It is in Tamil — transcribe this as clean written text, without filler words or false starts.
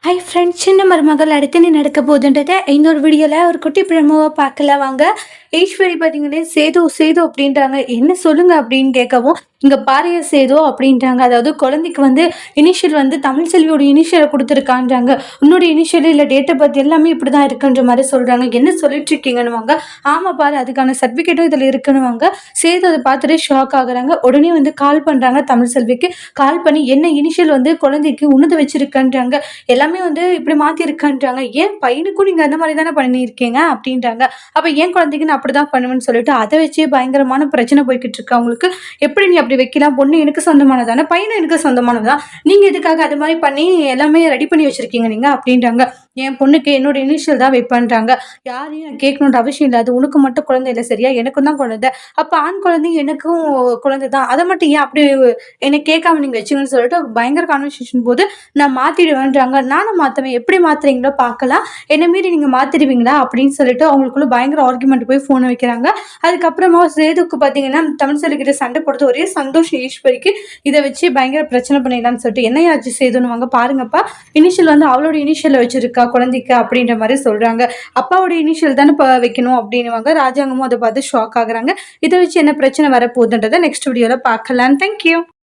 ஹை ஃப்ரெண்ட்ஸ், சின்ன மருமகள் அடுத்து என்ன நடக்க போகுதுன்றத இன்னொரு வீடியோவில் ஒரு குட்டி பிரமோவை பார்க்கலாம் வாங்க. ஈஸ்வரி பார்த்தீங்கன்னா சேது சேது அப்படின்றாங்க. என்ன சொல்லுங்க அப்படின்னு கேட்கவும், இங்கே பாரிய சேது அப்படின்றாங்க. அதாவது குழந்தைக்கு வந்து இனிஷியல் வந்து தமிழ் செல்வியோட இனிஷியலை கொடுத்துருக்கான்றாங்க. உன்னோட இனிஷியல் இல்லை டேட்டை பற்றி எல்லாமே இப்படி தான் இருக்குன்ற மாதிரி சொல்கிறாங்க. என்ன சொல்லிட்டு இருக்கீங்கன்னு வாங்க. ஆமாம் பாரு, அதுக்கான சர்டிஃபிகேட்டும் இதில் இருக்குன்னு வாங்க. சேது அதை பார்த்துட்டு ஷாக் ஆகுறாங்க. உடனே வந்து கால் பண்ணுறாங்க தமிழ் செல்விக்கு. கால் பண்ணி என்ன இனிஷியல் வந்து குழந்தைக்கு உன்னது வச்சிருக்கன்றாங்க, எல்லாமே வந்து இப்படி மாத்திருக்கான்றாங்க. ஏன் பையனுக்கும் நீங்க அந்த மாதிரி தானே பண்ணியிருக்கீங்க அப்படின்றாங்க. அப்ப ஏன் குழந்தைக்கு நான் அப்படிதான் பண்ணுவேன்னு சொல்லிட்டு அதை வச்சே பயங்கரமான பிரச்சனை போய்கிட்டு இருக்கு அவங்களுக்கு. எப்படி நீ அப்படி வைக்கலாம், பொண்ணு எனக்கு சொந்தமானதானே, பையனும் எனக்கு சொந்தமானதான், நீங்க எதுக்காக அது மாதிரி பண்ணி எல்லாமே ரெடி பண்ணி வச்சிருக்கீங்க நீங்க அப்படின்றாங்க. என் பொண்ணுக்கு என்னோட இனிஷியல் தான் வைப்பான்றாங்க. யாரையும் நான் கேட்கணுன்ற அவசியம் இல்லை, அது உனக்கு மட்டும் குழந்தை இல்லை சரியா, எனக்கும் தான் குழந்தை, அப்ப ஆண் குழந்தையும் எனக்கும் குழந்தை தான், அதை மட்டும் ஏன் அப்படி என்னை கேட்காம நீங்க வச்சுங்கன்னு சொல்லிட்டு பயங்கர கான்வர்சேஷன் போது நான் மாத்திடுவேன்றாங்க. நானும் மாத்துவேன், எப்படி மாத்துறீங்களோ பார்க்கலாம், என்ன மீறி நீங்க மாத்திடுவீங்களா அப்படின்னு சொல்லிட்டு அவங்களுக்குள்ள பயங்கர ஆர்குமெண்ட் போய் போனை வைக்கிறாங்க. அதுக்கப்புறமா சேதுக்கு பாத்தீங்கன்னா தமிழ் செல்விக்கிட்ட சண்டை போடுறது ஒரே சந்தோஷம் ஈஸ்வரிக்கு. இதை வச்சு பயங்கர பிரச்சனை பண்ணிடலாம்னு சொல்லிட்டு என்னையாச்சு சேதுன்னு வாங்க பாருங்கப்பா, இனிஷியல் வந்து அவளோட இனிஷியல் வச்சிருக்கா குழந்தைக்கு அப்படின்ற மாதிரி சொல்றாங்க. அப்பாவோட இனிஷியல் தானே வைக்கணும் அப்படின்னுவாங்க. ராஜாங்கமும் அதை பார்த்து ஷாக் ஆகுறாங்க. இதை வச்சு என்ன பிரச்சனை வரப்போகுதுன்றதை நெக்ஸ்ட் வீடியோல பார்க்கலாம். தேங்க்யூ.